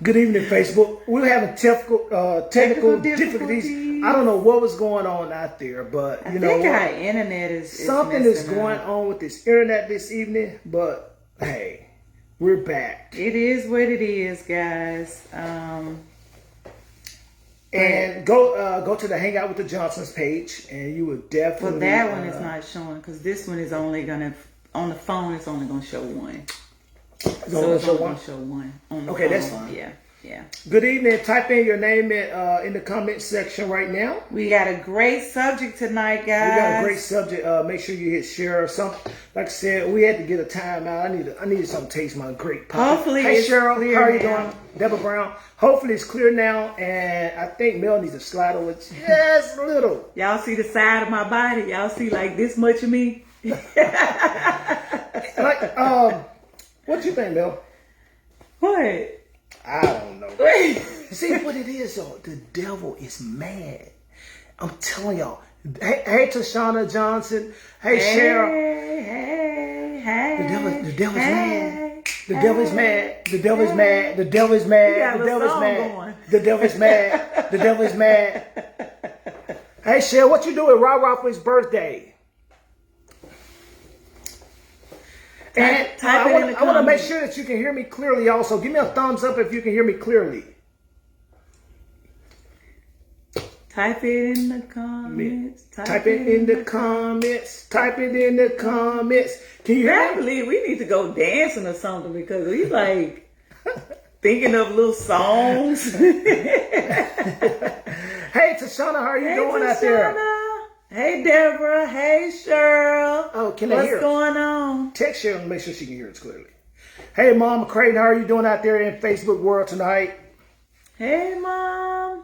Good evening, Facebook. We're having technical difficulties. I don't know what was going on out there, but I think our internet is something is going on with this internet this evening. But hey, we're back. It is what it is, guys. And go to the Hangout with the Johnsons page, and you will definitely. Well, that one is not showing because this one is only gonna on the phone. It's only gonna show one. So it's only gonna show one on the phone. That's fine. Yeah. Good evening. Type in your name in the comment section right now. We got a great subject tonight, guys. We got a great subject. Make sure you hit share or something. Like I said, we had to get a time out. I needed something to taste my great pop. Hopefully, hey it's Cheryl, clear how are you now. doing? Deborah Brown. Hopefully it's clear now, and I think Mel needs to slide over just a little. Y'all see the side of my body? Y'all see like this much of me? What you think, Mel? What? I don't know. See what it is, though. The devil is mad. I'm telling y'all. Hey, Tashana Johnson. Hey, Cheryl. Hey. The devil's mad. The devil's mad. The devil's mad. The devil's mad. The devil's mad. The devil's mad. The devil's mad. Hey, Cheryl, what you doing? Rah for his birthday. And I want to make sure that you can hear me clearly also. Give me a thumbs up if you can hear me clearly. Type it in the comments. Type it in the comments. Type it in the comments. Can you hear me? We need to go dancing or something because we like thinking of little songs. Hey, Tashana, how are you doing out there? Hey, Deborah. Hey, Cheryl. Oh, can I hear What's going on? Text Cheryl and make sure she can hear us clearly. Hey, Mom Creighton, how are you doing out there in Facebook world tonight? Hey, Mom.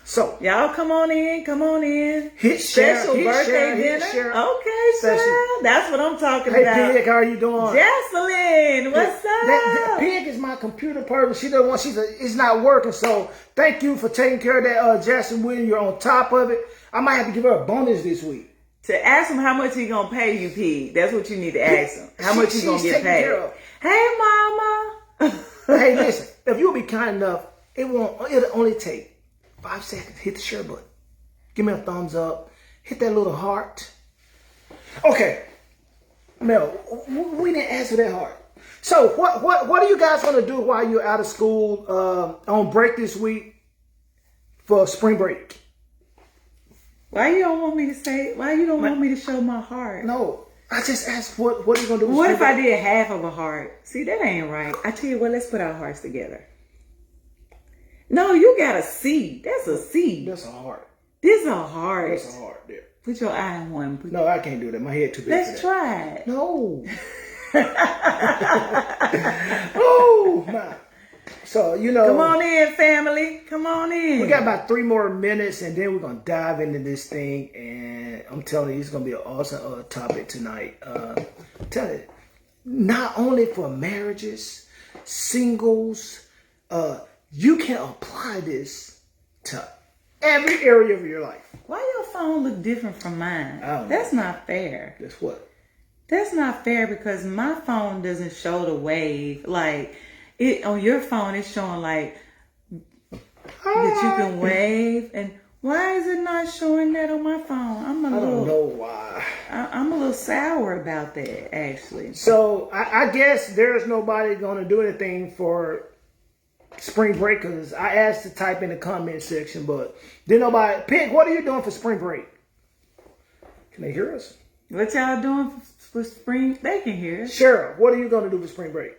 So, y'all come on in. Come on in. Hit Special Cheryl, birthday dinner. Okay, Cheryl. That's what I'm talking about. Hey, Pig, how are you doing? Jocelyn, what's up? Pig is my computer person. She doesn't want. It's not working. So thank you for taking care of that, Jackson Williams. You're on top of it. I might have to give her a bonus this week. To ask him how much he gonna pay you, Pig. That's what you need to ask him. How much you gonna get paid? Hey, Mama. Hey, listen. If you'll be kind enough, it'll only take 5 seconds. Hit the share button. Give me a thumbs up. Hit that little heart. Okay, Mel, we didn't answer that heart. So what are you guys going to do while you're out of school on break this week for spring break? Why you don't want me to say? Why you don't want me to show my heart? No, I just asked what are you going to do? What if I did half of a heart? See, that ain't right. I tell you what, let's put our hearts together. No, you got a C. That's a C. That's a heart. This is a heart. That's a heart there. Put your eye in one. No, I can't do that. My head too big. Let's try it. No. Oh my. So come on in, family. Come on in. We got about 3 more minutes, and then we're gonna dive into this thing. And I'm telling you, it's gonna be an awesome topic tonight. Tell you, not only for marriages, singles, you can apply this to every area of your life. Why your phone look different from mine? That's not fair. That's what? That's not fair because my phone doesn't show the wave. Like it on your phone, it's showing like that you can wave. And why is it not showing that on my phone? I don't know why. I'm a little sour about that, actually. So I guess there's nobody going to do anything for spring break because I asked to type in the comment section, but then nobody. Pig, what are you doing for spring break? Can they hear us? What y'all doing for spring? They can hear us. Cheryl, what are you going to do for spring break?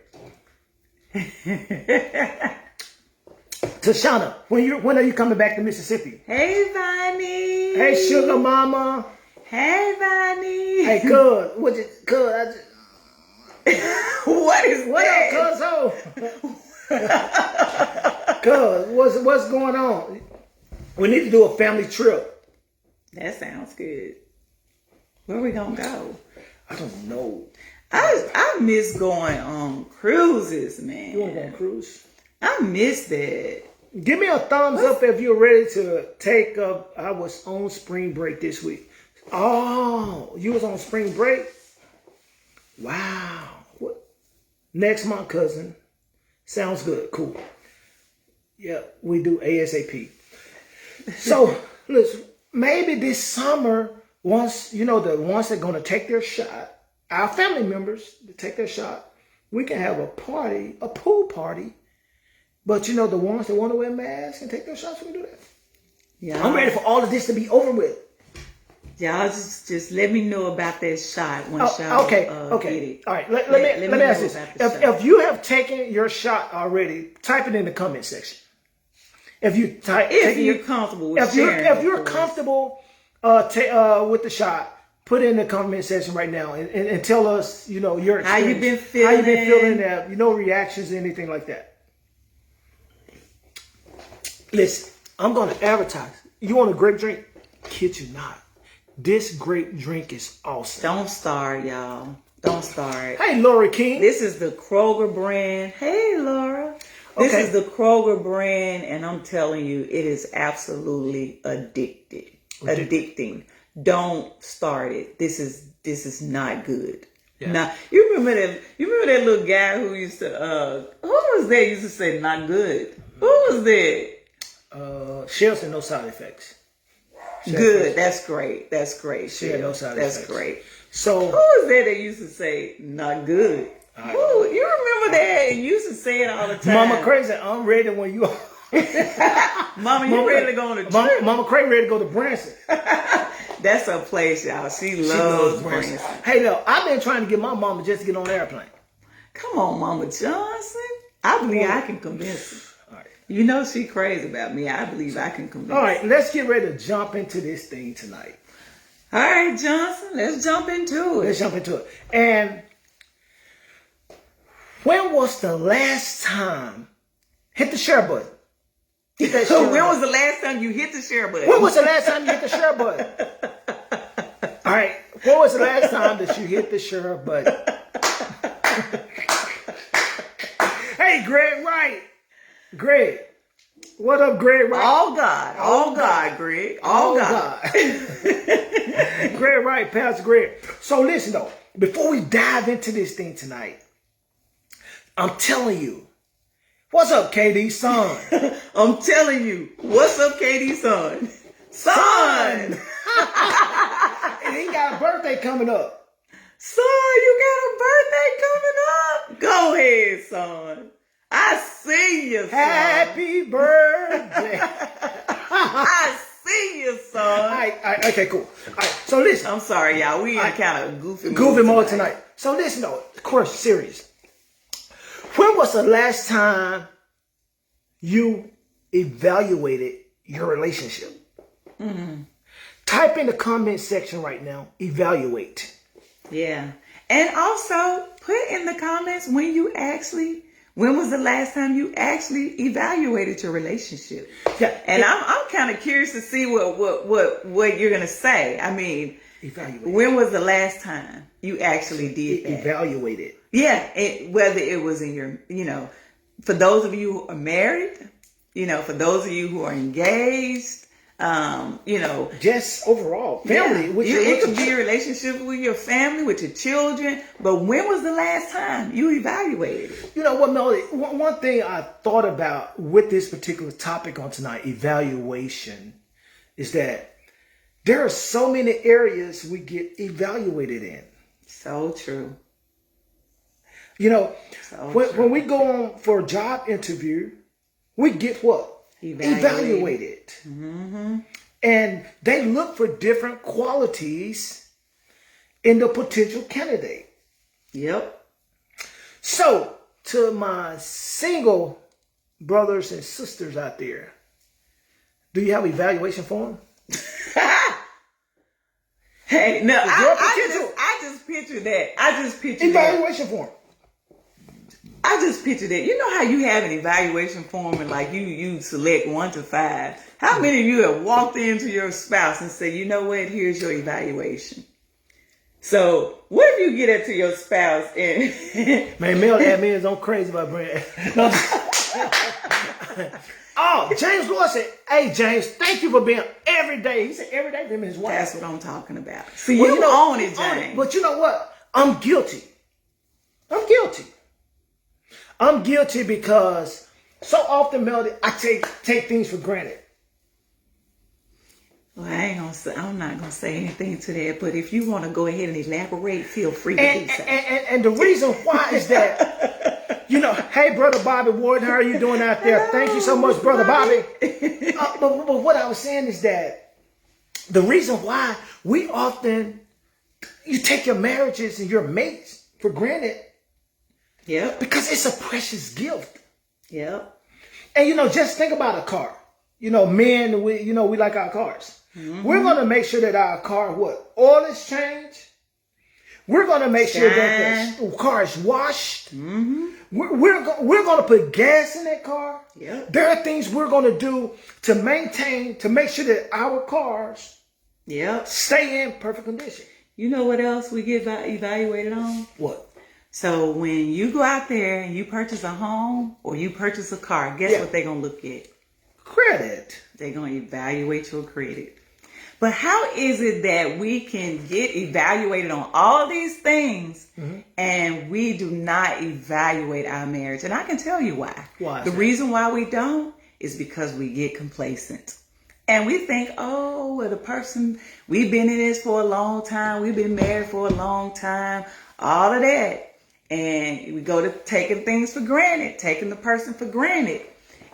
Tashana, when are you coming back to Mississippi? Hey, Viney. Hey, Sugar Mama. Hey, Viney. Hey, cuz. What is that? Cuz, what's going on? We need to do a family trip. That sounds good. Where we gonna go? I don't know. I miss going on cruises, man. You want to go on a cruise? I miss that. Give me a thumbs up if you're ready to take up. I was on spring break this week. Oh, you was on spring break? Wow. Next month, cousin. Sounds good. Cool. Yeah, we do ASAP. So, listen, maybe this summer, once, the ones that are going to take their shot, our family members to take their shot, we can have a party, a pool party. But, the ones that want to wear masks and take their shots, we can do that. Yeah. I'm ready for all of this to be over with. Y'all just let me know about that shot once y'all okay. get it. All right, let me ask this. If you have taken your shot already, type it in the comment section. If you're comfortable with sharing, if you're comfortable with the shot, put it in the comment section right now and tell us, your experience. How you been feeling, reactions, anything like that. Listen, I'm going to advertise. You want a grape drink? Kid you not. This grape drink is awesome. Don't start, y'all. Don't start. Hey, Laura King. This is the Kroger brand. Hey, Laura. This is the Kroger brand, and I'm telling you, it is absolutely addicting. Don't start it. This is not good. Yeah. Now, you remember that little guy who used to who was that used to say not good? Who was that? Shell said no side effects. Good. That's great. That's great. Shell, no side effects. That's great. So who was that used to say not good? Ooh, you remember that? You used to say it all the time. Mama Crazy, I'm ready when you are. Mama, you ready to go on a trip? Mama Crazy ready to go to Branson. That's her place, y'all. She loves Branson. Hey, look, I've been trying to get my mama just to get on the airplane. Come on, Mama Johnson. I believe I can convince her. All right. She crazy about me. I believe I can convince her. All right, let's get ready to jump into this thing tonight. All right, Johnson, let's jump into it. And when was the last time? Hit the share button. When was the last time you hit the share button? When was the last time you hit the share button? All right. When was the last time that you hit the share button? Hey, Greg Wright. Greg. What up, Greg Wright? All God, Greg. All God. Greg Wright, Pastor Greg. So listen, though. Before we dive into this thing tonight, I'm telling you, what's up, KD, son? I'm telling you, what's up, KD, son? Son! And he got a birthday coming up. Son, you got a birthday coming up? Go ahead, son. I see you, son. Happy birthday. I see you, son. All right, okay, cool. All right, so listen. I'm sorry, y'all. We in kind of goofy mode tonight. So listen, though. Of course, serious. When was the last time you evaluated your relationship? Mm-hmm. Type in the comment section right now, evaluate. Yeah. And also put in the comments when was the last time you actually evaluated your relationship? Yeah. And I'm kind of curious to see what you're going to say. I mean, evaluate. When was the last time you actually did that? Evaluated. Yeah, whether it was in your, for those of you who are married, for those of you who are engaged, just overall family. Yeah. It could be your relationship with your family, with your children. But when was the last time you evaluated? You know what, Melody? One thing I thought about with this particular topic on tonight, evaluation, is that there are so many areas we get evaluated in. So true. When we go on for a job interview, we get what? Evaluated. Mm-hmm. And they look for different qualities in the potential candidate. Yep. So, to my single brothers and sisters out there, do you have an evaluation form? Hey, no, I just picture that. I just picture evaluation form. I just pictured it. You know how you have an evaluation form and like you select 1 to 5. How many of you have walked into your spouse and say, you know what, here's your evaluation? So what if you get it to your spouse and man, Mel admins on crazy about Brand. Oh, James Lord said, hey James, thank you for being every day. He said every day for him and his wife. That's what I'm talking about. See, well, you own it, James. But you know what? I'm guilty. I'm guilty because so often, Melody, I take things for granted. Well, I'm not gonna say anything to that. But if you want to go ahead and elaborate, feel free to do so. And the reason why is that, hey, Brother Bobby Warden, how are you doing out there? Hello, Thank you so much, Brother Bobby. But what I was saying is that the reason why you take your marriages and your mates for granted. Yep. Because it's a precious gift. Yep. And just think about a car. Men, we like our cars. Mm-hmm. We're going to make sure that our car, oil is changed. We're going to make sure that the car is washed. Mm-hmm. We're going to put gas in that car. Yep. There are things we're going to do to make sure that our cars stay in perfect condition. You know what else we get evaluated on? What? So when you go out there and you purchase a home or you purchase a car, guess what they're going to look at? Credit. They're going to evaluate your credit. But how is it that we can get evaluated on all these things and we do not evaluate our marriage? And I can tell you why. Why? The reason why we don't is because we get complacent. And we think, the person, we've been in this for a long time. We've been married for a long time. All of that. And we go to taking things for granted, taking the person for granted.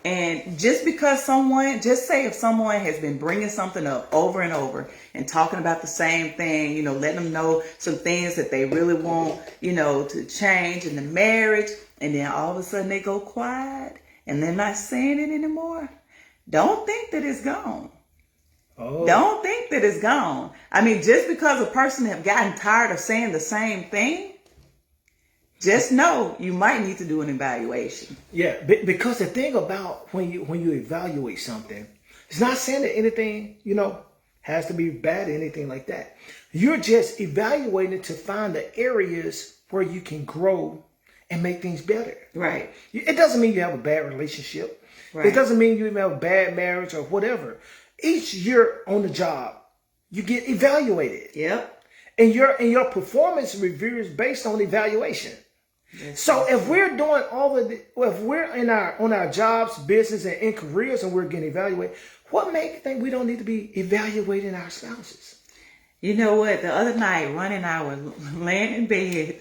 And just because if someone has been bringing something up over and over and talking about the same thing, letting them know some things that they really want, to change in the marriage, and then all of a sudden they go quiet and they're not saying it anymore. Don't think that it's gone. Oh. Don't think that it's gone. I mean, just because a person have gotten tired of saying the same thing, just know you might need to do an evaluation. Yeah, because the thing about when you evaluate something, it's not saying that anything, has to be bad or anything like that. You're just evaluating to find the areas where you can grow and make things better. Right. It doesn't mean you have a bad relationship. Right. It doesn't mean you have a bad marriage or whatever. Each year on the job, you get evaluated. Yep. And your performance review is based on evaluation. Yes, so if we're doing if we're on our jobs, business, and in careers, and we're getting evaluated, what makes you think we don't need to be evaluating our spouses? You know what? The other night, Ron and I were laying in bed,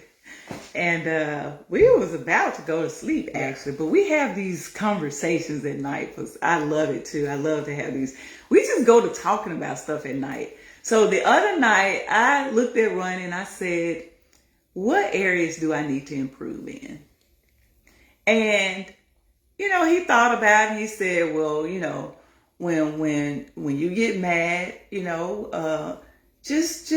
and we was about to go to sleep, actually. But we have these conversations at night, because I love it, too. I love to have these. We just go to talking about stuff at night. So the other night, I looked at Ron and I said, what areas do I need to improve in? And, he thought about it. He said, well, when you get mad, just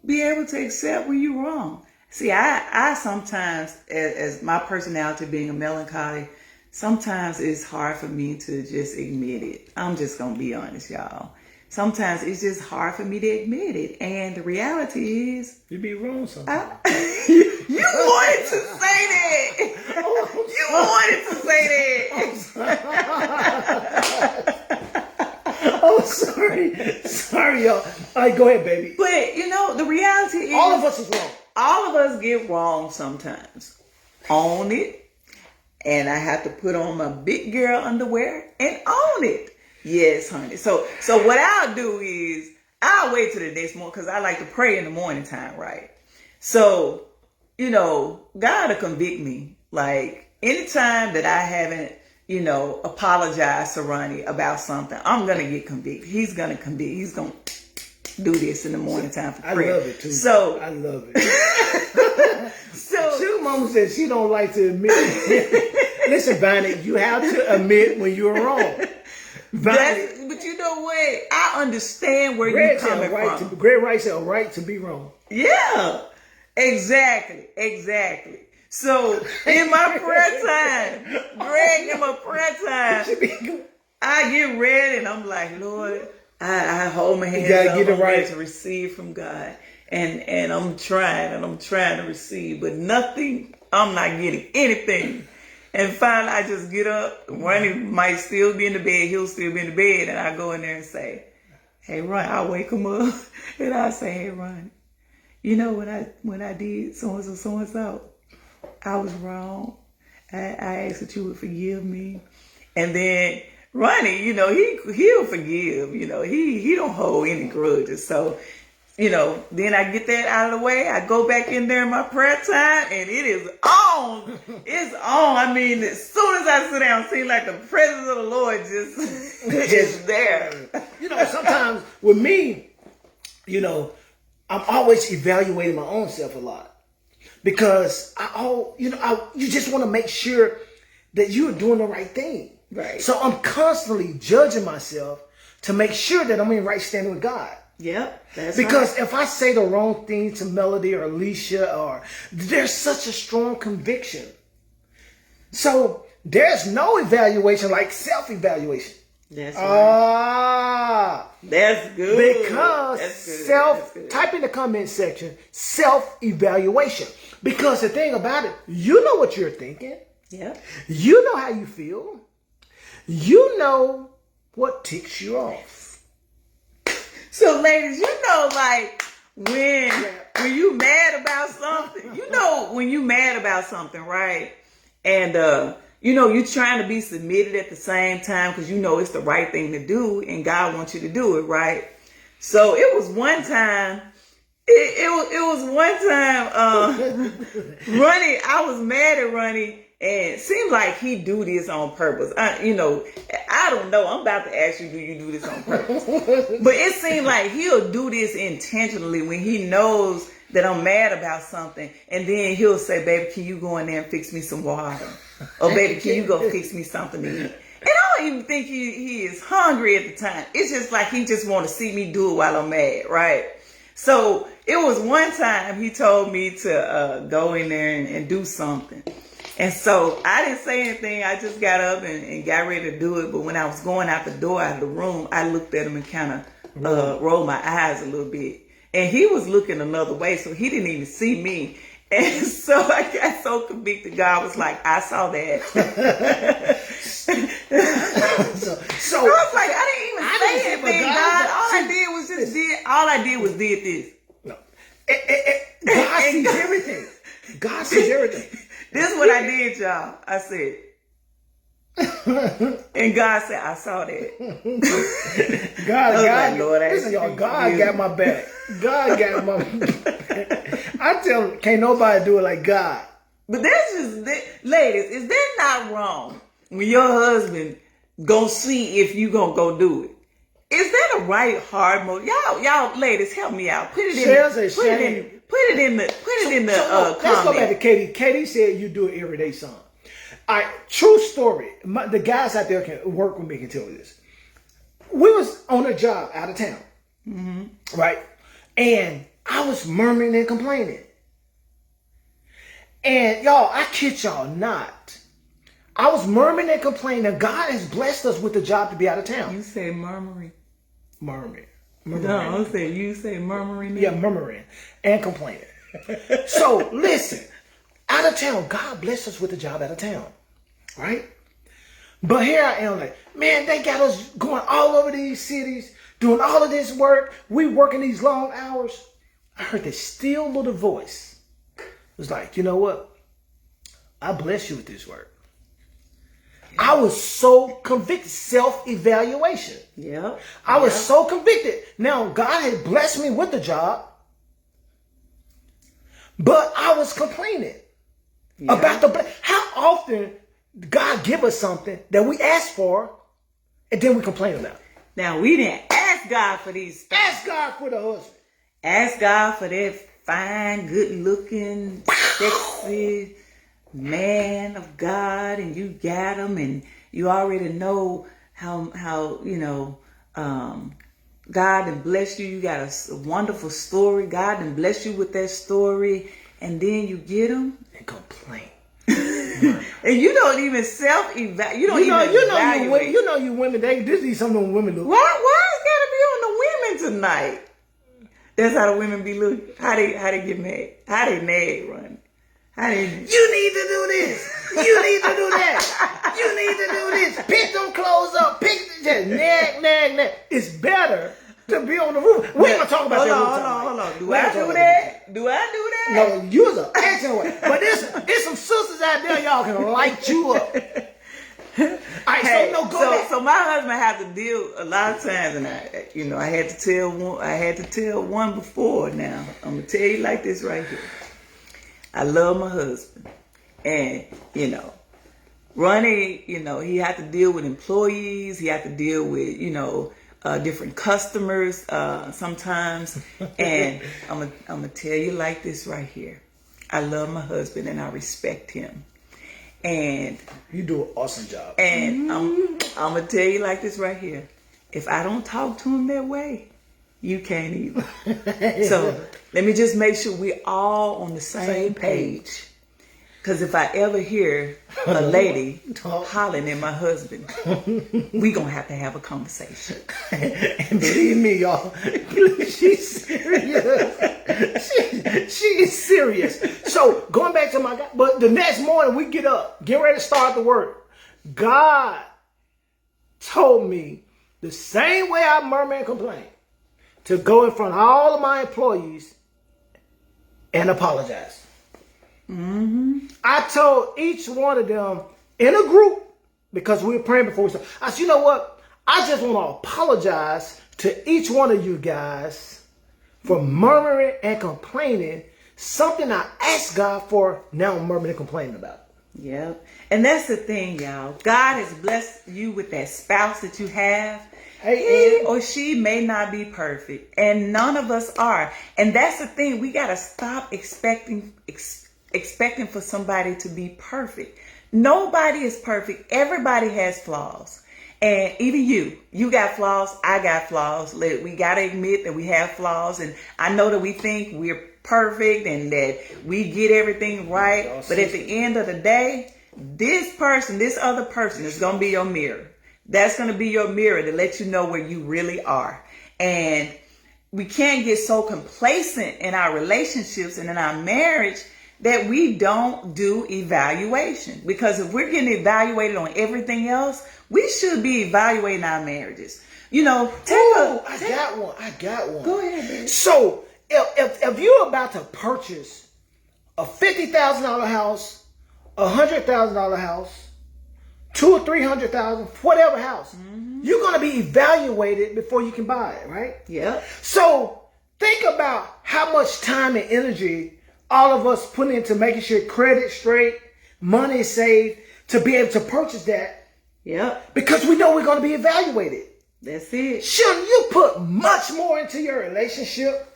be able to accept when you're wrong. See, I sometimes, as my personality being a melancholy, sometimes it's hard for me to just admit it. I'm just going to be honest, y'all. Sometimes it's just hard for me to admit it. And the reality is... You be wrong sometimes. You wanted to say that. You wanted to say that. Oh, sorry. Sorry, y'all. All right, go ahead, baby. But, the reality is... All of us is wrong. All of us get wrong sometimes. Own it. And I have to put on my big girl underwear and own it. Yes, honey. So what I'll do is I'll wait till the next morning, because I like to pray in the morning time, right? So, God will convict me. Like, anytime that I haven't, apologized to Ronnie about something, I'm going to get convicted. He's going to convict. He's going to do this in the morning time for prayer. I love it, too. So, I love it. Two mama said she don't like to admit it. Listen, Bonnie, you have to admit when you're wrong. But you know what? I understand where you're coming from. Greg Wright said a right to be wrong. Yeah, exactly. So in my prayer time, Greg, I get ready and I'm like, Lord, I hold my hands up. Get it right to receive from God, and I'm trying to receive, but nothing. I'm not getting anything. And finally, I just get up. Ronnie might still be in the bed. He'll still be in the bed. And I go in there and say, hey, Ron, I'll wake him up. And I'll say, hey, Ron, when I did so-and-so, I was wrong. I ask that you would forgive me. And then Ronnie, he'll forgive. He don't hold any grudges. So, then I get that out of the way. I go back in there in my prayer time, and it is on. It's on. I mean, as soon as I sit down, it seems like the presence of the Lord just is there. Sometimes with me, I'm always evaluating my own self a lot. Because you just want to make sure that you're doing the right thing. Right. So I'm constantly judging myself to make sure that I'm in right standing with God. Yep. That's because right. If I say the wrong thing to Melody or Alicia, there's such a strong conviction. So there's no evaluation like self-evaluation. That's right. That's good. Because type in the comment section, self-evaluation. Because the thing about it, you know what you're thinking. Yeah. You know how you feel. You know what ticks you off. So ladies, like when you mad about something, when you mad about something, right? And you're trying to be submitted at the same time because it's the right thing to do and God wants you to do it, right? So it was one time, Ronnie, I was mad at Ronnie and it seemed like he do this on purpose. I don't know. I'm about to ask you, do you do this on purpose? But it seemed like he'll do this intentionally when he knows that I'm mad about something, and then he'll say, baby, can you go in there and fix me some water? Or baby, can you go fix me something to eat? And I don't even think he is hungry at the time. It's just like he just want to see me do it while I'm mad, right? So it was one time he told me to go in there and do something. And so I didn't say anything. I just got up and got ready to do it. But when I was going out the door, out of the room, I looked at him and kind of rolled my eyes a little bit. And he was looking another way, so he didn't even see me. And so I got so convicted. God was like, I saw that. so I was like, I didn't even say anything, God. All I did was did this. No. God sees everything. God sees everything. This is what I did, y'all. I said. And God said, I saw that. God, Lord, listen, y'all, God got my back. God got my back. I tell him, can't nobody do it like God. But that's just, ladies, is that not wrong when your husband gonna see if you gonna go do it? Is that a right hard mode? Y'all, ladies, help me out. Put it in the comments. Let's go back to Katie. Katie said you do it every day, son. All right, true story. The guys out there can work with me can tell you this. We was on a job out of town, right? And I was murmuring and complaining. And y'all, I kid y'all not. I was murmuring and complaining. God has blessed us with the job to be out of town. You say murmuring. Murmuring. No, I'm saying you say murmuring. Yeah, murmuring and complaining. So listen, out of town, God blessed us with a job out of town, right? But here I am like, man, they got us going all over these cities, doing all of this work. We working these long hours. I heard this still little voice. It was like, you know what? I bless you with this work. Yeah. I was so convicted. Self-evaluation. Yeah. I was so convicted. Now, God had blessed me with the job, but I was complaining about the. How often God give us something that we ask for, and then we complain about it? Now, we didn't ask God for these things. Ask God for the husband. Ask God for that fine, good-looking, sexy man of God, and you got him, and you already know how God done bless you. You got a wonderful story. God done bless you with that story, and then you get him and complain. And you don't even self-evaluate. You know you women. This is something women look. Why is gotta be on the women tonight? That's how the women be looking. How they get mad? How they nag, Ronnie? You need to do this. You need to do that. You need to do this. Pick them clothes up. Just nag. It's better to be on the roof. We're gonna talk about that. Hold on. Do I do that? Do I do that? No, you was an excellent way. But there's some sisters out there, y'all can light you up. All right, Hey, so no, go back. so my husband had to deal a lot of times, and I had to tell one before. Now I'm gonna tell you like this right here. I love my husband, and Ronnie, he had to deal with employees. He had to deal with different customers sometimes, and I'm gonna tell you like this right here. I love my husband and I respect him. And you do an awesome job. And I'm gonna tell you like this right here. If I don't talk to him that way, you can't either. So let me just make sure we're all on the same page. Because if I ever hear a lady hollering at my husband, we gonna have a conversation. And believe me, y'all, she's serious. She is serious. So going back to my guy, but the next morning we get up, get ready to start the work. God told me the same way I murmur and complain, to go in front of all of my employees and apologize. I told each one of them in a group, because we were praying before we started. I said, you know what? I just want to apologize to each one of you guys for murmuring and complaining. Something I asked God for, now I'm murmuring and complaining about. Yep. And that's the thing, y'all. God has blessed you with that spouse that you have. He or she may not be perfect, and none of us are. And that's the thing. We got to stop expecting for somebody to be perfect. Nobody is perfect. Everybody has flaws. And even you got flaws. I got flaws. We got to admit that we have flaws. And I know that we think we're perfect and that we get everything right. But at the end of the day, this other person is going to be your mirror. That's going to be your mirror to let you know where you really are. And we can't get so complacent in our relationships and in our marriage that we don't do evaluation. Because if we're getting evaluated on everything else, we should be evaluating our marriages. I got one. Go ahead, baby. So if you're about to purchase a $50,000 house, a $100,000 house, $200,000 or $300,000, whatever house, you're going to be evaluated before you can buy it, right? Yeah. So think about how much time and energy all of us put into making sure credit straight, money saved to be able to purchase that. Yeah. Because we know we're going to be evaluated. That's it. Shouldn't you put much more into your relationship?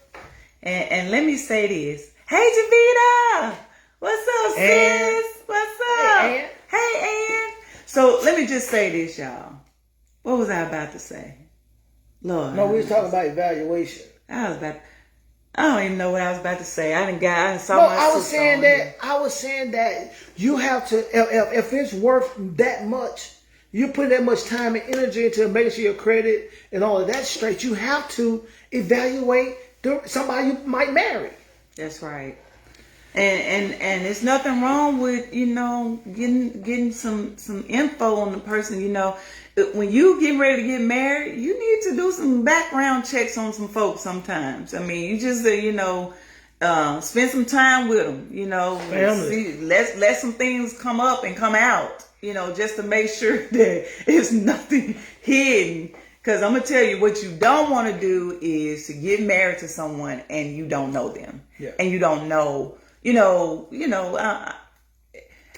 And let me say this. Hey, Javita. What's up, sis? What's up? Hey, Ann. So let me just say this, y'all. What was I about to say? Lord. No, we was talking about evaluation. I don't even know what I was about to say. I was saying that you have to, if it's worth that much, you put that much time and energy into making sure your credit and all of that straight, you have to evaluate somebody you might marry. That's right. And there's nothing wrong with, getting some info on the person. When you get ready to get married, you need to do some background checks on some folks sometimes. I mean, you just, spend some time with them, let some things come up and come out, just to make sure that it's nothing hidden. Because I'm going to tell you, what you don't want to do is to get married to someone and you don't know them. Yeah. And you don't know,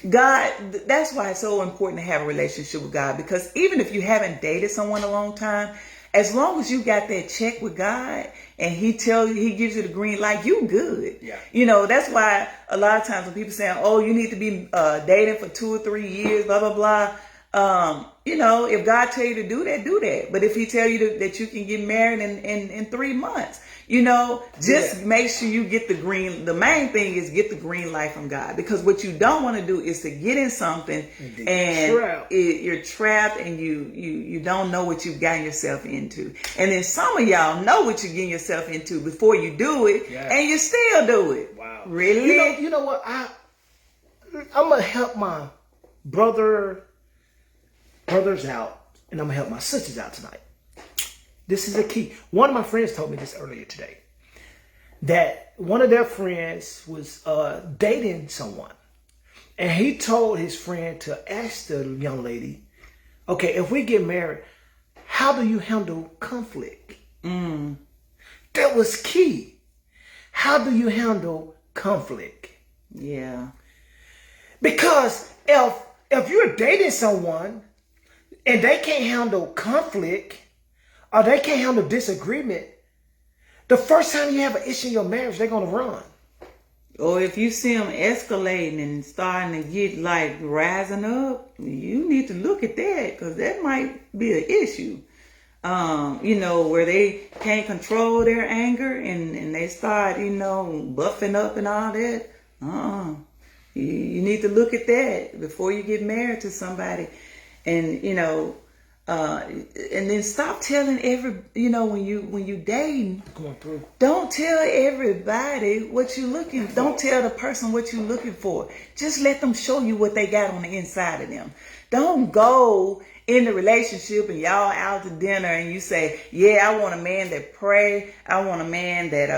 God, that's why it's so important to have a relationship with God. Because even if you haven't dated someone a long time, as long as you got that check with God and he gives you the green light, you good. Yeah. That's why a lot of times when people say, oh, you need to be dating for 2 or 3 years, blah, blah, blah. If God tell you to do that, do that. But if he tell you that you can get married in 3 months, just make sure you get the main thing is get the green light from God. Because what you don't want to do is to get in something and you're trapped and you don't know what you've gotten yourself into. And then some of y'all know what you're getting yourself into before you do it, and you still do it. Wow. Really? You know what? I'm going to help my brothers out, and I'm going to help my sisters out tonight. This is a key. One of my friends told me this earlier today, that one of their friends was dating someone. And he told his friend to ask the young lady, okay, if we get married, how do you handle conflict? That was key. How do you handle conflict? Yeah. Because if you're dating someone and they can't handle conflict or they can't handle disagreement, the first time you have an issue in your marriage, they're going to run. Or if you see them escalating and starting to get like rising up, you need to look at that because that might be an issue. Where they can't control their anger and they start, buffing up and all that. You need to look at that before you get married to somebody. And, and then stop telling when you dating, going through. Don't tell everybody what you're looking for. Don't tell the person what you're looking for. Just let them show you what they got on the inside of them. Don't go in the relationship and y'all out to dinner and you say, yeah, I want a man that pray. I want a man that,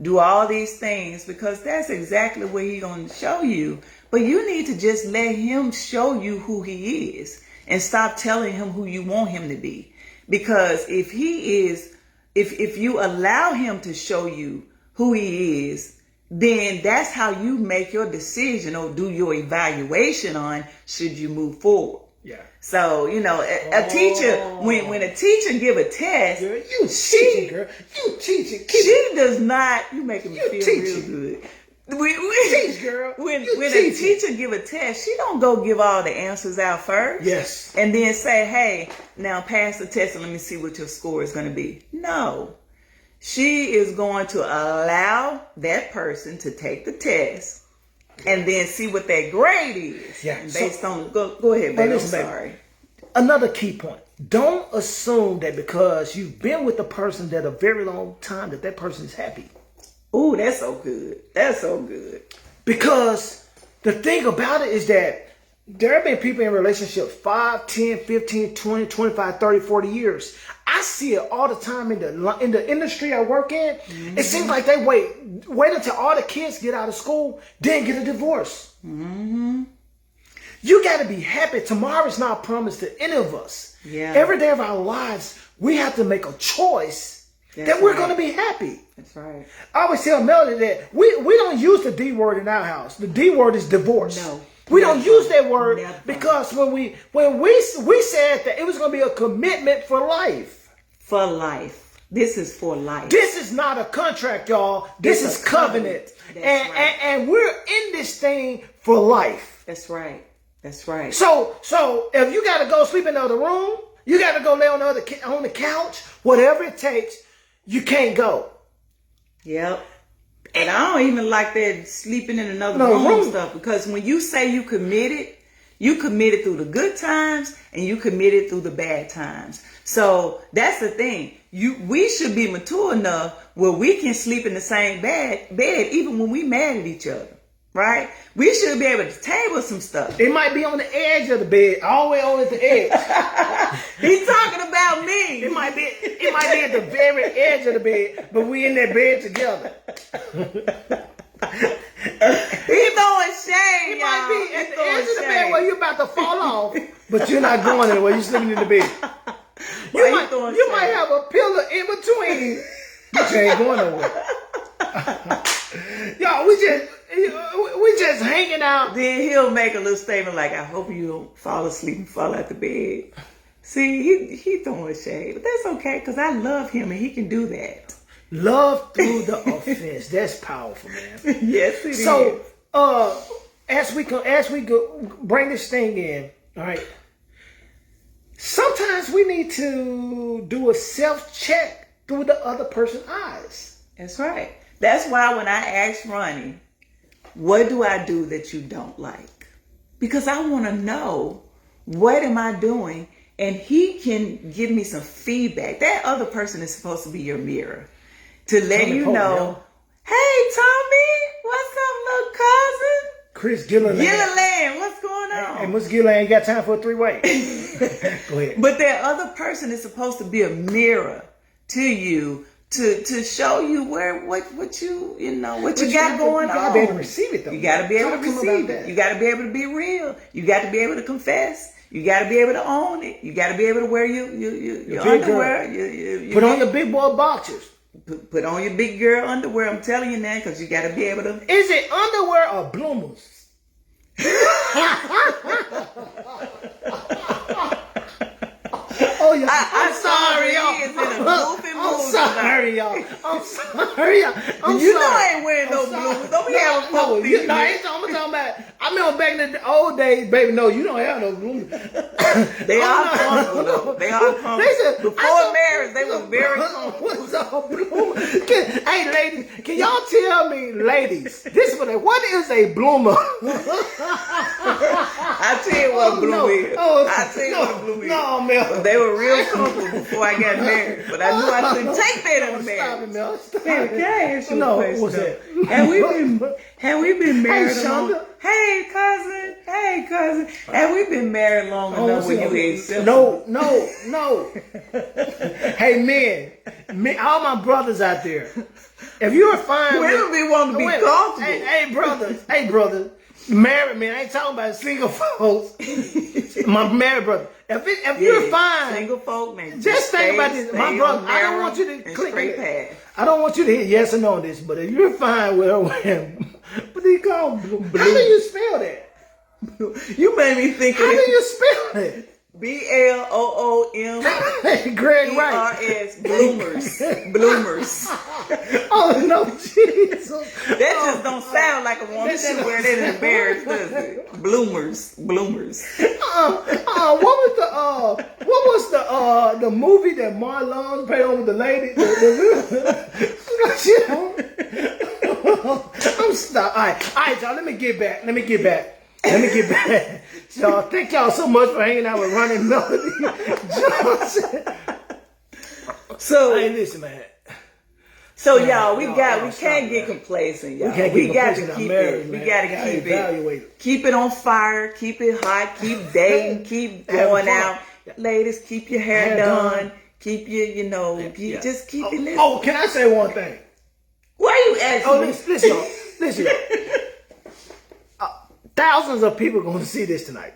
do all these things, because that's exactly what he's going to show you. But you need to just let him show you who he is and stop telling him who you want him to be. Because if you allow him to show you who he is, then that's how you make your decision or do your evaluation on should you move forward. Yeah. So, a teacher, when a teacher give a test, girl, you teaching, girl. You teaching. She does not, you making me feel teaching. real good. Teach, girl. When a teacher give a test, she don't go give all the answers out first. Yes. And then say, hey, now pass the test and let me see what your score is going to be. No. She is going to allow that person to take the test and then see what their grade is. Yeah. And based on, go ahead, baby. I'm sorry. Another key point. Don't assume that because you've been with a person that a very long time that person is happy. Ooh, that's so good. That's so good. Because the thing about it is that there have been people in relationships 5, 10, 15, 20, 25, 30, 40 years. I see it all the time in the industry I work in. Mm-hmm. It seems like they wait until all the kids get out of school, then get a divorce. Mm-hmm. You got to be happy. Tomorrow's not promised to any of us. Yeah. Every day of our lives, we have to make a choice that we're going to be happy. That's right. I always tell Melody that we don't use the D word in our house. The D word is divorce. No. We don't use that word because when we said that it was going to be a commitment for life. For life. This is for life. This is not a contract, y'all. This is covenant. And we're in this thing for life. That's right. That's right. So if you got to go sleep in the other room, you got to go lay on the couch, whatever it takes, you can't go. Yep. And I don't even like that sleeping in another room stuff, because when you say you committed through the good times and you committed through the bad times. So that's the thing. We should be mature enough where we can sleep in the same bed even when we mad at each other. Right? We should be able to table some stuff. It might be on the edge of the bed, all the way on at the edge. He's talking about me. It might be at the very edge of the bed, but we in that bed together. He's throwing shade. It might be at the edge of the bed where you're about to fall off, but you're not going anywhere. You're sleeping in the bed. You might have a pillow in between, but you ain't going nowhere. Y'all, we just hanging out. Then he'll make a little statement like, I hope you don't fall asleep and fall out the bed. See, he throwing shade. But that's okay, because I love him and he can do that. Love through the offense. That's powerful, man. Yes, it is. So, as we go bring this thing in, all right, sometimes we need to do a self-check through the other person's eyes. That's right. That's why when I asked Ronnie, what do I do that you don't like? Because I want to know, what am I doing? And he can give me some feedback. That other person is supposed to be your mirror to let you know, hey, Tommy, what's up, little cousin? Chris Gilliland, what's going on? Hey, Miss Gilliland, got time for a three-way. Go ahead. But that other person is supposed to be a mirror to you to show you what you know what you got going on. You gotta be able to receive it though. You gotta be able to receive it. You gotta be able to be real. You got to be able to confess. You got to be able to own it. You got to be able to wear your underwear. Put on your big boy boxers. Put on your big girl underwear. I'm telling you now, because you got to be able to. Is it underwear or bloomers? Oh yeah, I'm sorry, y'all. I'm sorry, y'all. I'm sorry, y'all. You know I ain't wearing no bloomers. Don't be having no, I'm talking about. I remember back in the old days, baby. No, you don't have no bloomers. They are comfortable though. They are comfortable. Before marriage, they were very comfortable. What's up, bloomer? Hey, ladies, can y'all tell me, ladies? This is what is a bloomer? I tell you what a bloomer is. I tell you what a bloomer is. No, man. They were real comfortable before I got married, but I knew I couldn't take that in a marriage. Stop it, Mel. Stop Hey, it. can I ask you No, a question? what's that? Have we been married Hey, long? Shonda. Hey, cousin. Have we been married long enough when you accept? No. Hey, men, all my brothers out there, if you're fine, women be wanting to be comfortable. Hey, brothers, married men. I ain't talking about single folks. My married brother. If you're fine, single folk, man, just think about this, my brother. I don't want you to click it. I don't want you to hit yes or no on this, but if you're fine with what do you call blue? How do you spell that? You made me think of How do you spell it? BLOOM. Greg Wright. ERS. Bloomers. Oh no, Jesus! That just don't sound like a woman should wear that in a marriage, does it? Bloomers. What was the movie that Marlon played on with the lady? I'm stop. All right, y'all. Let me get back. So thank y'all so much for hanging out with Ronnie Melody Johnson. So hey, listen, man. So y'all, we can't get complacent, y'all. We got to keep it. We got to keep it. Keep it on fire. Keep it hot. Keep dating. Keep going out. Ladies, keep your hair done. Keep your, just keep it lit. Oh, can I say one thing? Why you asking me? Listen. Thousands of people are going to see this tonight.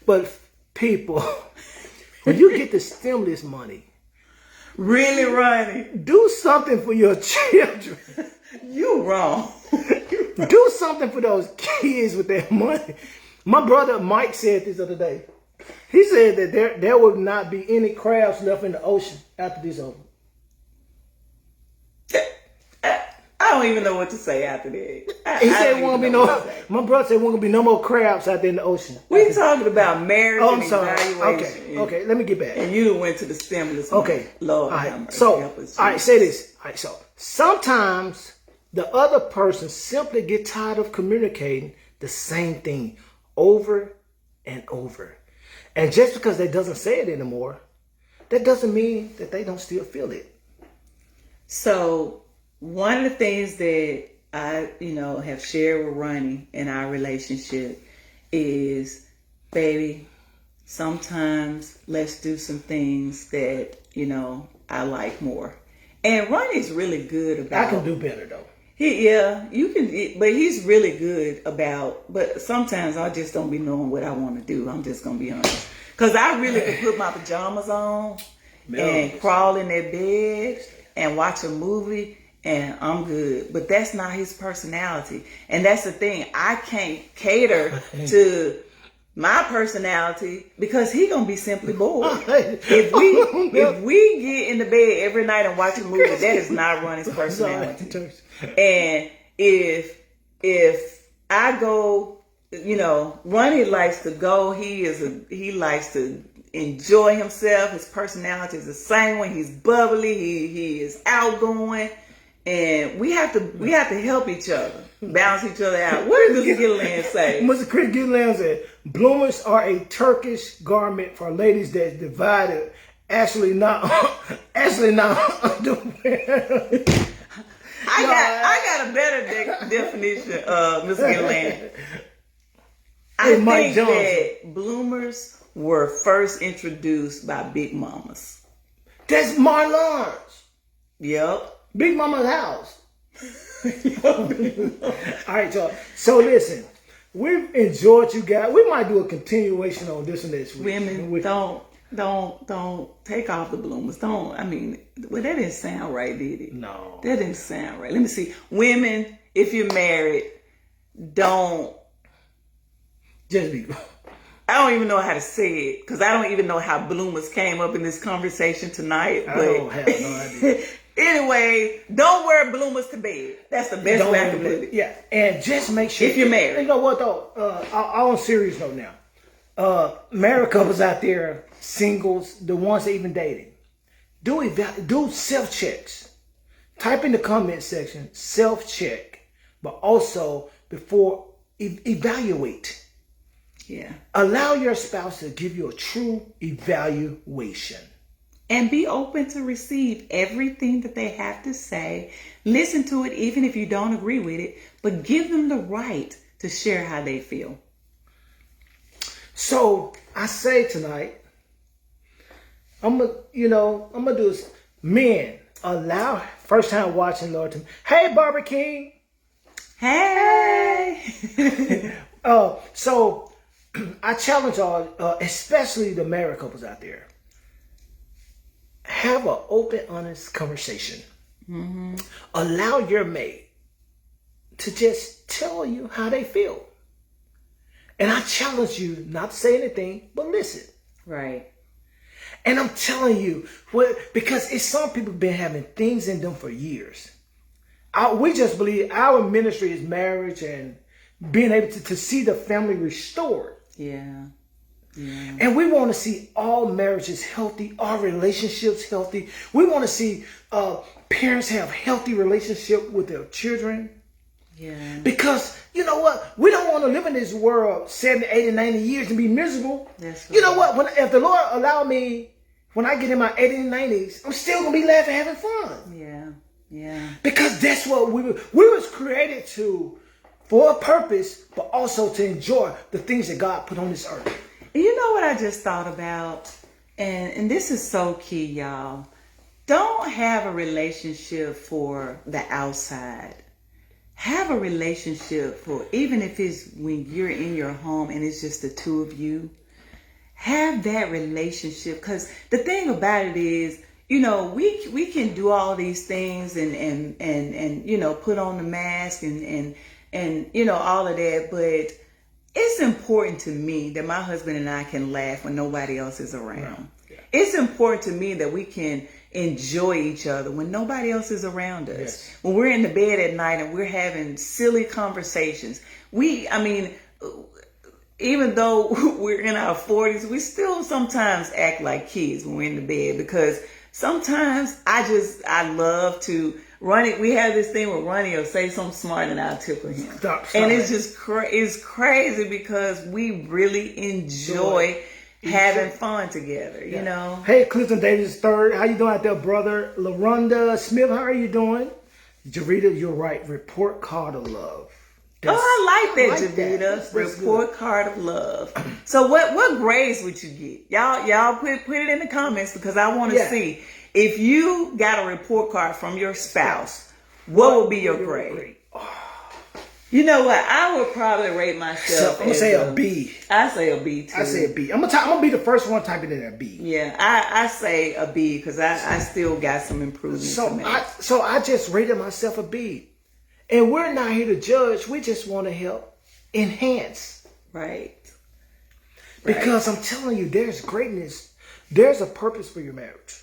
But people, when you get the stimulus money, really, Ronnie, do something for your children. You wrong. Do something for those kids with their money. My brother Mike said this other day. He said that there will not be any crabs left in the ocean after this over. I don't even know what to say after that. He said won't be no. My brother said won't be no more crabs out there in the ocean. We talking about marriage and evaluation. Okay. Let me get back. And you went to the stimulus. Okay, Lord. All right. So, all right. Say this. All right. So sometimes the other person simply get tired of communicating the same thing over and over, and just because they doesn't say it anymore, that doesn't mean that they don't still feel it. So. One of the things that I, have shared with Ronnie in our relationship is, baby, sometimes let's do some things that, I like more. And Ronnie's really good about. I can do better though. You can, but he's really good about. But sometimes I just don't be knowing what I want to do. I'm just gonna be honest, because I really could put my pajamas on and crawl in that bed and watch a movie. And I'm good. But that's not his personality. And that's the thing. I can't cater to my personality because he gonna be simply bored. If we get in the bed every night and watch a movie, that is not Ronnie's personality. And if I go, Ronnie likes to go. He likes to enjoy himself. His personality is the same way. He's bubbly. He is outgoing. And we have to help each other, balance each other out. What does Mr. Gilliland say? Mr. Chris Gilliland said, bloomers are a Turkish garment for ladies that's divided. Actually not underwear. I got a better definition of Mr. Gilliland. I think that bloomers were first introduced by big mamas. That's Marlon's. Yep. Big Mama's house. All right, y'all. So listen, we've enjoyed you guys. We might do a continuation on this one this week. Women, don't take off the bloomers. Don't. I mean, well, that didn't sound right, did it? No. That didn't sound right. Let me see. Women, if you're married, don't. Just be. I don't even know how to say it because I don't even know how bloomers came up in this conversation tonight. But I don't have no idea. Anyway, don't wear bloomers to bed. That's the best way I can put it. Yeah, and just make sure if you're married. You know what though? On serious note now, married couples out there, singles, the ones that even dating, do self checks. Type in the comment section self check, but also before evaluate. Yeah. Allow your spouse to give you a true evaluation. And be open to receive everything that they have to say. Listen to it even if you don't agree with it, but give them the right to share how they feel. So I say tonight, I'm gonna do this. Men, allow first time watching Lord. Hey, Barbara King. Hey. So I challenge all, especially the married couples out there. Have an open, honest conversation. Mm-hmm. Allow your mate to just tell you how they feel. And I challenge you not to say anything, but listen. Right. And I'm telling you, because it's some people been having things in them for years. We just believe our ministry is marriage and being able to see the family restored. Yeah. Yeah. And we want to see all marriages healthy, all relationships healthy. We want to see parents have healthy relationship with their children. Yeah. Because, you know what? We don't want to live in this world 70, 80, 90 years and be miserable. That's right. You know what? If the Lord allow me, when I get in my 80s and 90s, I'm still going to be laughing, having fun. Yeah. Yeah. Because that's what we was created for a purpose, but also to enjoy the things that God put on this earth. You know what I just thought about? And this is so key, y'all. Don't have a relationship for the outside. Have a relationship for, even if it's when you're in your home and it's just the two of you, have that relationship. Because the thing about it is, we can do all these things and put on the mask and all of that, but it's important to me that my husband and I can laugh when nobody else is around. Yeah. It's important to me that we can enjoy each other when nobody else is around us. Yes. When we're in the bed at night and we're having silly conversations. Even though we're in our 40s, we still sometimes act like kids when we're in the bed because sometimes I love to Ronnie, we have this thing where Ronnie will say something smart and I'll tickle him. Stop. And it's just it's crazy because we really enjoy having fun together, you know. Hey, Clifton Davis III, how you doing out there, brother? LaRonda Smith, how are you doing? Javita, you're right. Report card of love. I like that, Javita. Report card of love. So what grades would you get? Y'all put it in the comments because I want to see. If you got a report card from your spouse, what would be your grade? You know what? I would probably rate myself. I'm gonna say a B. I say a B too. I say a B. I'm gonna be the first one typing in a B. Yeah, I say a B because I still got some improvement. So I just rated myself a B, and we're not here to judge. We just want to help enhance. Right. Because I'm telling you, there's greatness. There's a purpose for your marriage.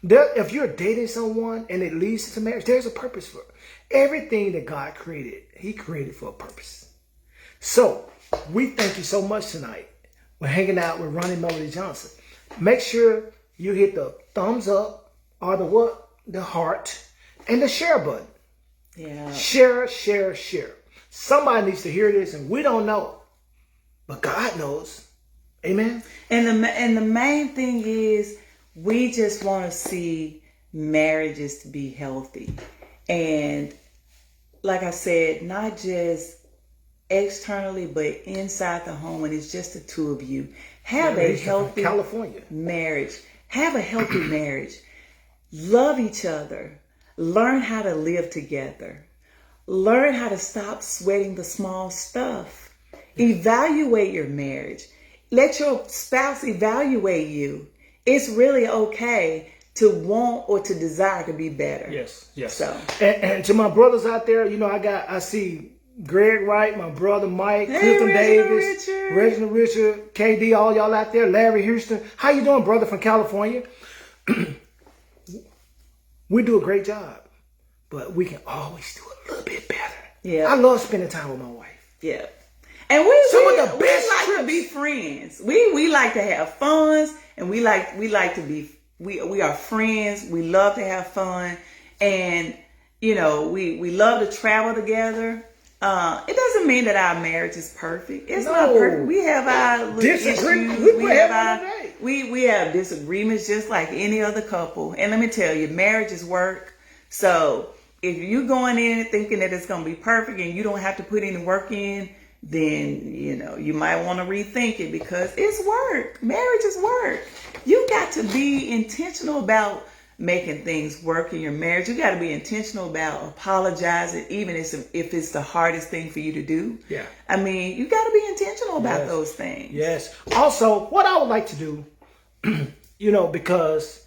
If you're dating someone and it leads to marriage, there's a purpose for it. Everything that God created, He created for a purpose. So we thank you so much tonight. We're hanging out with Ronnie Melody Johnson. Make sure you hit the thumbs up or the heart and the share button. Yeah. Share. Somebody needs to hear this and we don't know, but God knows. Amen. And the main thing is, we just want to see marriages to be healthy. And like I said, not just externally, but inside the home, when it's just the two of you. Have a healthy marriage. Have a healthy marriage. Love each other. learn how to live together. Learn how to stop sweating the small stuff. Evaluate your marriage. Let your spouse evaluate you. It's really okay to want or to desire to be better. Yes, yes. So, and to my brothers out there, I see Greg Wright, my brother Mike, Clifton Davis, Reginald Richard, KD, all y'all out there, Larry Houston. How you doing, brother from California? We do a great job, but we can always do a little bit better. Yeah. I love spending time with my wife. Yeah. And we of the best like to be friends. We like to have fun, and we like to be we are friends. We love to have fun, and we love to travel together. It doesn't mean that our marriage is perfect. It's not perfect. We have our little issues. We have disagreements just like any other couple. And let me tell you, marriage is work. So if you're going in thinking that it's going to be perfect and you don't have to put any work in, then you might want to rethink it, because it's work. Marriage is work. You got to be intentional about making things work in your marriage. You got to be intentional about apologizing, even if it's the hardest thing for you to do. Yeah. I mean, you got to be intentional about those things. Yes. Also, what I would like to do, because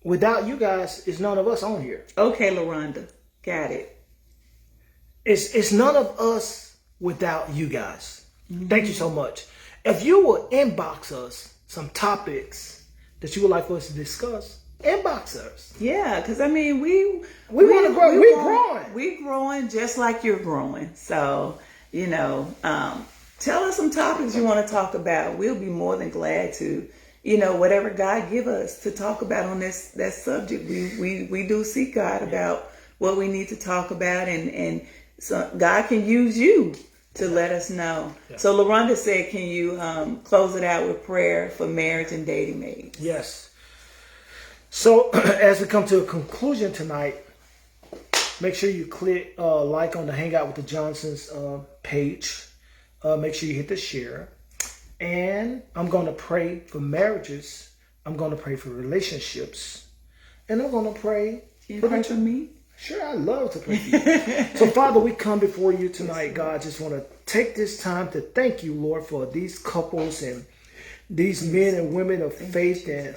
without you guys, it's none of us on here. Okay, LaRonda. Got it. It's none of us without you guys. Mm-hmm. Thank you so much. If you will inbox us some topics that you would like for us to discuss, inbox us. Yeah, because I mean, we want to grow. We're growing. We're growing just like you're growing. So, tell us some topics you want to talk about. We'll be more than glad to, whatever God give us to talk about on that subject. We do seek God about what we need to talk about, and so God can use you to let us know. Yeah. So LaRonda said, can you close it out with prayer for marriage and dating mates? Yes. So as we come to a conclusion tonight, make sure you click like on the Hangout with the Johnsons page. Make sure you hit the share. And I'm going to pray for marriages. I'm going to pray for relationships. And I'm going to pray. Can you pray for me? Sure, I love to pray for you. So, Father, we come before you tonight, God. Just want to take this time to thank you, Lord, for these couples and these men and women of faith and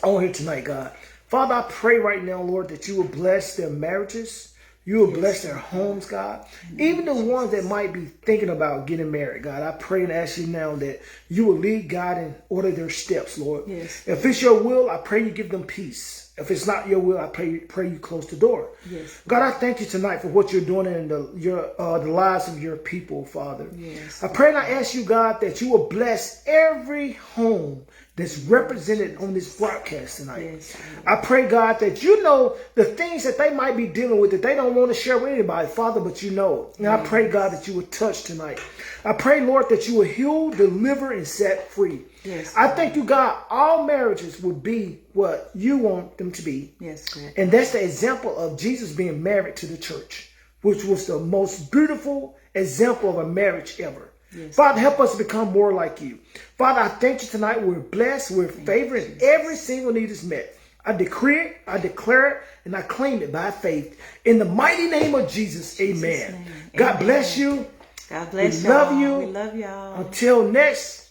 on here tonight, God. Father, I pray right now, Lord, that you will bless their marriages. You will bless their homes, God. Even the ones that might be thinking about getting married, God. I pray and ask you now that you will lead, God, and order their steps, Lord. Yes. If it's your will, I pray you give them peace. If it's not your will, I pray you close the door. Yes. God, I thank you tonight for what you're doing in the lives of your people, Father. Yes. I pray and I ask you, God, that you will bless every home that's represented on this broadcast tonight. Yes. I pray, God, that you know the things that they might be dealing with that they don't want to share with anybody, Father, but you know. And I pray, God, that you will touch tonight. I pray, Lord, that you will heal, deliver, and set free. Yes. I thank you, God, all marriages will be what you want them to be. Yes. And that's the example of Jesus being married to the church, which was the most beautiful example of a marriage ever. Yes. Father, help us to become more like you. Father, I thank you tonight. We're blessed. We're favored. And every single need is met. I decree it, I declare it, and I claim it by faith. In the mighty name of Jesus, amen. God bless you. God bless you. Love you. We love y'all. Until next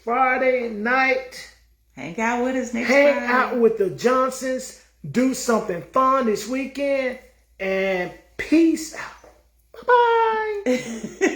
Friday night. Hang out with us next Friday. Hang out with the Johnsons. Do something fun this weekend. And peace out. Bye-bye.